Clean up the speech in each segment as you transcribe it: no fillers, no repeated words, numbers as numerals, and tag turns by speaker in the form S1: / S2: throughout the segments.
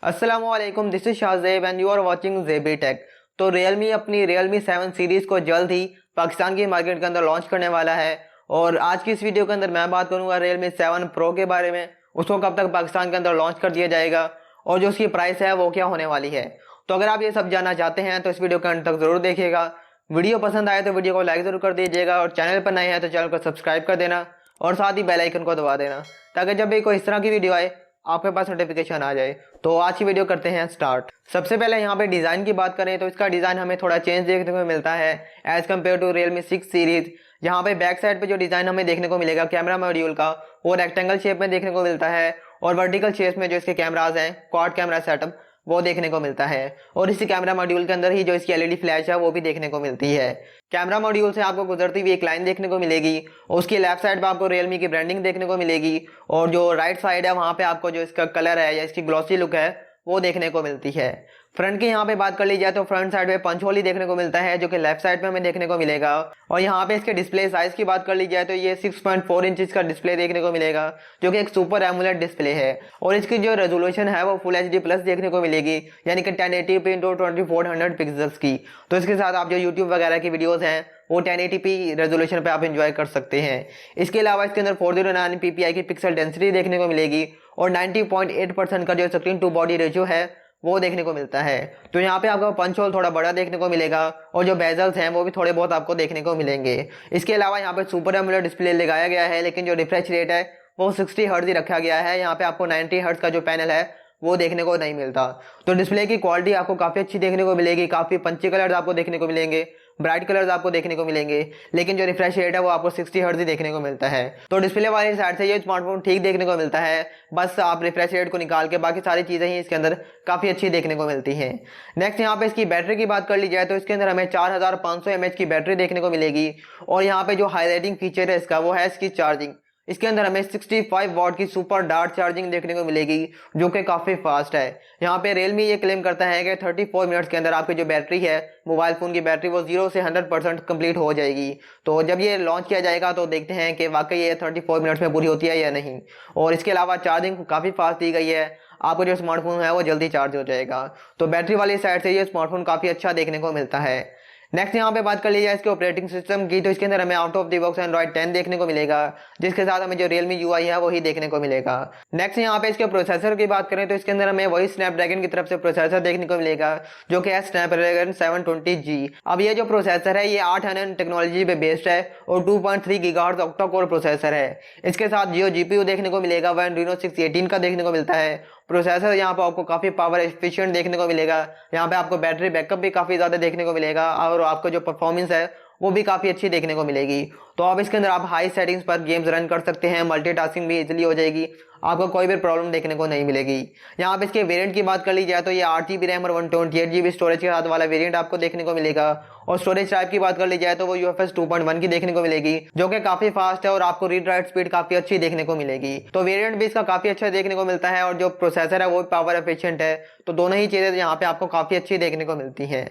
S1: अस्सलामुअलैकुम, this is Shahzeb and you are watching JB Tech. तो Realme अपनी Realme 7 सीरीज़ को जल्द ही पाकिस्तान की मार्केट के अंदर लॉन्च करने वाला है। और आज की इस वीडियो के अंदर मैं बात करूंगा Realme 7 Pro के बारे में। उसको कब तक पाकिस्तान के अंदर लॉन्च कर दिया जाएगा और जो उसकी प्राइस है वो क्या होने वाली है। तो अगर आप ये सब जानना चाहते हैं तो इस वीडियो के अंत तक जरूर देखिएगा। वीडियो पसंद आए तो वीडियो को लाइक जरूर कर दीजिएगा और चैनल पर नए हैं तो चैनल को सब्सक्राइब कर देना और साथ ही बेल आइकन को दबा देना ताकि जब भी कोई इस तरह की वीडियो आए आपके पास नोटिफिकेशन आ जाए। तो आज की वीडियो करते हैं स्टार्ट। सबसे पहले यहाँ पे डिज़ाइन की बात करें तो इसका डिज़ाइन हमें थोड़ा चेंज देखने को मिलता है as compared to Realme 6 series. यहाँ पे बैक साइड पे जो डिज़ाइन हमें देखने को मिलेगा कैमरा मॉड्यूल का वो रेक्टेंगल शेप में देखने को मिलता है और वर्टिकल शेप में जो इसके कैमराज हैं क्वाड कैमरा सेटअप वो देखने को मिलता है। और इसी कैमरा मॉड्यूल के अंदर ही जो इसकी एलईडी फ्लैश है वो भी देखने को मिलती है। कैमरा मॉड्यूल से आपको गुजरती हुई एक लाइन देखने को मिलेगी और उसकी लेफ्ट साइड पे आपको Realme की ब्रांडिंग देखने को मिलेगी और जो राइट साइड है वहाँ पे आपको जो इसका कलर है या इसकी ग्लॉसी लुक है वो देखने को मिलती है। फ्रंट की यहाँ पे बात कर ली जाए तो फ्रंट साइड पे पंच होल ही देखने को मिलता है जो कि लेफ्ट साइड पे हमें देखने को मिलेगा। और यहाँ पे इसके डिस्प्ले साइज की बात कर ली जाए तो ये 6.4 इंच का डिस्प्ले देखने को मिलेगा जो कि एक सुपर एमोलेड डिस्प्ले है। और इसकी जो रेजोल्यूशन है वो फुल HD प्लस देखने को मिलेगी यानी कि 1080p इंटू 2400 पिक्सल्स की। तो इसके साथ आप जो यूट्यूब वगैरह की वीडियोज हैं वो 1080p रेजोल्यूशन पे आप एंजॉय कर सकते हैं। इसके अलावा इसके अंदर 409 ppi की पिक्सल डेंसिटी देखने को मिलेगी और 90.8% का जो स्क्रीन टू बॉडी रेशियो है वो देखने को मिलता है। तो यहाँ पे आपको पंच होल थोड़ा बड़ा देखने को मिलेगा और जो बेजल्स हैं वो भी थोड़े बहुत आपको देखने को मिलेंगे। इसके अलावा यहाँ पे सुपर एमोलेड डिस्प्ले लगाया गया है लेकिन जो रिफ्रेश रेट है वो 60 हर्ट्ज ही रखा गया है। यहाँ पे आपको 90 हर्ट्ज का जो पैनल है वो देखने को नहीं मिलता। तो डिस्प्ले की क्वालिटी आपको काफ़ी अच्छी देखने को मिलेगी, काफ़ी पंची कलर्स आपको देखने को मिलेंगे, ब्राइट कलर्स आपको देखने को मिलेंगे, लेकिन जो रिफ्रेश रेट है वो आपको 60 हर्ट्ज ही देखने को मिलता है। तो डिस्प्ले वाली साइड से ये स्मार्टफोन ठीक देखने को मिलता है, बस आप रिफ्रेश रेट को निकाल के बाकी सारी चीज़ें ही इसके अंदर काफ़ी अच्छी देखने को मिलती हैं। नेक्स्ट यहाँ पे इसकी बैटरी की बात कर ली जाए तो इसके अंदर हमें 4500 mAh की बैटरी देखने को मिलेगी। और यहाँ पे जो हाईलाइटिंग फीचर है इसका वो है इसकी चार्जिंग। इसके अंदर हमें 65 वाट की सुपर डार्ट चार्जिंग देखने को मिलेगी जो कि काफ़ी फास्ट है। यहाँ पे Realme ये क्लेम करता है कि 34 मिनट्स के अंदर आपकी जो बैटरी है मोबाइल फ़ोन की बैटरी वो 0 से 100% कंप्लीट हो जाएगी। तो जब ये लॉन्च किया जाएगा तो देखते हैं कि वाकई ये 34 मिनट्स में पूरी होती है या नहीं। और इसके अलावा चार्जिंग काफ़ी फास्ट दी गई है, आपको जो स्मार्टफोन है वो जल्दी चार्ज हो जाएगा। तो बैटरी वाली साइड से ये स्मार्टफोन काफ़ी अच्छा देखने को मिलता है। नेक्स्ट यहाँ पे बात कर ली जाए इसके ऑपरेटिंग सिस्टम की तो इसके अंदर हमें out of the box Android 10 देखने को मिलेगा जिसके साथ हमें जो Realme UI है वही देखने को मिलेगा। नेक्स्ट यहाँ पे इसके प्रोसेसर की बात करें तो इसके अंदर हमें वही स्नैपड्रैगन की तरफ से प्रोसेसर देखने को मिलेगा जो कि है स्नैपड्रैगन 720G। अब ये जो प्रोसेसर है ये 8nm टेक्नोलॉजी पे बेस्ड है और 2.3 गीगाहर्ट्ज ऑक्टा कोर प्रोसेसर है। इसके साथ जो GPU देखने को मिलेगा वह Adreno 618 का देखने को मिलता है। प्रोसेसर यहाँ पर आपको काफ़ी पावर एफिशिएंट देखने को मिलेगा, यहाँ पे आपको बैटरी बैकअप भी काफ़ी ज़्यादा देखने को मिलेगा और आपको जो परफॉर्मेंस है वो भी काफ़ी अच्छी देखने को मिलेगी। तो अब इसके अंदर आप हाई सेटिंग्स पर गेम्स रन कर सकते हैं, मल्टीटास्किंग भी इजीली हो जाएगी, आपको कोई भी प्रॉब्लम देखने को नहीं मिलेगी। यहाँ पे इसके वेरिएंट की बात कर ली जाए तो ये 8GB रैम और 128GB स्टोरेज के साथ वाला वेरिएंट आपको देखने को मिलेगा। और स्टोरेज टाइप की बात कर ली जाए तो वो UFS 2.1 की देखने को मिलेगी जो कि काफ़ी फास्ट है और आपको रीड राइट स्पीड काफ़ी अच्छी देखने को मिलेगी। तो वेरिएंट भी इसका काफ़ी अच्छा देखने को मिलता है और जो प्रोसेसर है वो पावर एफिशिएंट है। तो दोनों ही चीज़ें यहाँ पे आपको काफ़ी अच्छी देखने को मिलती हैं।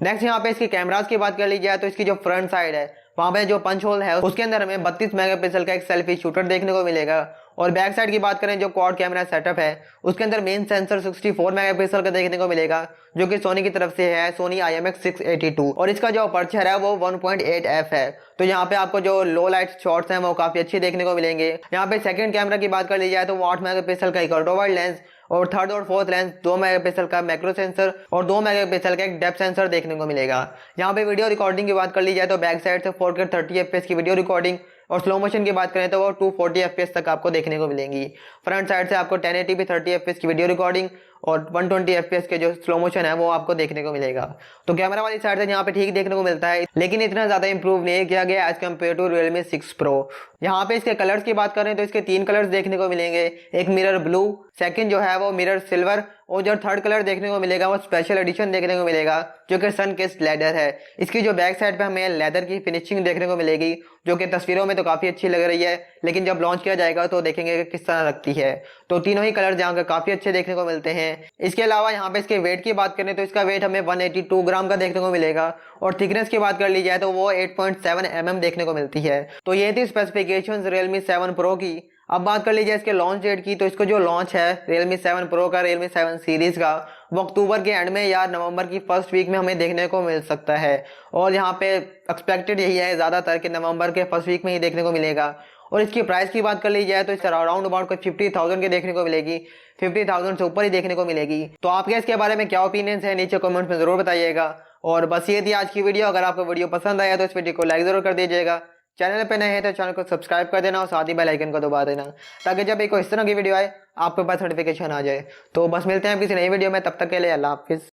S1: नेक्स्ट यहाँ पे इसकी कैमराज की बात कर ली जाए तो इसकी जो फ्रंट साइड है वहाँ पे जो पंच होल है उसके अंदर हमें 32 मेगापिक्सल का एक सेल्फी शूटर देखने को मिलेगा। और बैक साइड की बात करें जो क्वाड कैमरा सेटअप है उसके अंदर मेन सेंसर 64 मेगापिक्सल का देखने को मिलेगा जो कि सोनी की तरफ से है, सोनी IMX682। और इसका जो अपर्चर है वो 1.8f है। तो यहाँ पे आपको जो लो लाइट शॉट्स हैं वो काफ़ी अच्छी देखने को मिलेंगे। यहाँ पे सेकंड कैमरा की बात कर ली जाए तो वो 8 मेगापिक्सल का एक अल्ट्रा वाइड लेंस और थर्ड और फोर्थ लेंस 2 मेगापिक्सल का मैक्रो सेंसर और 2 मेगापिक्सल का एक डेप्थ सेंसर देखने को मिलेगा। यहाँ पे वीडियो रिकॉर्डिंग की बात कर ली जाए तो बैक साइड से 4K 30 FPS की वीडियो रिकॉर्डिंग और स्लो मोशन की बात करें तो वो 240 FPS तक आपको देखने को मिलेंगी। फ्रंट साइड से आपको 1080p 30 FPS की वीडियो रिकॉर्डिंग और 120 FPS के जो स्लो मोशन है वो आपको देखने को मिलेगा। तो कैमरा वाली साइड से यहाँ पे ठीक देखने को मिलता है लेकिन इतना ज़्यादा इंप्रूव नहीं किया गया as compared to Realme 6 Pro। यहाँ पे इसके कलर्स की बात करें तो इसके 3 कलर्स देखने को मिलेंगे, एक मिरर ब्लू, सेकंड जो है वो मिरर सिल्वर और जो थर्ड कलर देखने को मिलेगा वो स्पेशल एडिशन देखने को मिलेगा जो कि सन किस्ड लेदर है। इसकी जो बैक साइड पे हमें लेदर की फिनिशिंग देखने को मिलेगी जो कि तस्वीरों में तो काफ़ी अच्छी लग रही है लेकिन जब लॉन्च किया जाएगा तो देखेंगे कि किस तरह लगती है। तो तीनों ही कलर यहाँ के काफ़ी अच्छे देखने को मिलते हैं। इसके अलावा यहाँ पे इसके वेट की बात करें तो इसका वेट हमें 182 ग्राम का देखने को मिलेगा और थिकनेस की बात कर ली जाए तो वो 8.7 mm देखने को मिलती है। तो ये थी स्पेसिफिकेशंस Realme 7 Pro की। अब बात कर लीजिए इसके लॉन्च डेट की, तो इसको जो लॉन्च है Realme 7 Pro का, Realme 7 सीरीज का, वो अक्टूबर के एंड में या नवंबर की फर्स्ट वीक में हमें देखने को मिल सकता है। और यहाँ पे एक्सपेक्टेड यही है ज़्यादातर कि नवंबर के फर्स्ट वीक में ही देखने को मिलेगा। और इसकी प्राइस की बात कर ली जाए तो इसका अराउंड अबाउट कोई 50,000 के देखने को मिलेगी, 50,000 से ऊपर ही देखने को मिलेगी। तो आपके इसके बारे में क्या ओपिनियंस है नीचे कमेंट्स में जरूर बताइएगा। और बस ये थी आज की वीडियो। अगर आपको वीडियो पसंद आया तो इस वीडियो को लाइक जरूर कर दीजिएगा। चैनल पे नए हैं तो चैनल को सब्सक्राइब कर देना और साथ ही बेल आइकन को दबा देना, ताकि जब एक इस तरह की वीडियो आए आपके पास नोटिफिकेशन आ जाए। तो बस मिलते हैं किसी नई वीडियो में, तब तक के लिए अल्लाह हाफिज़।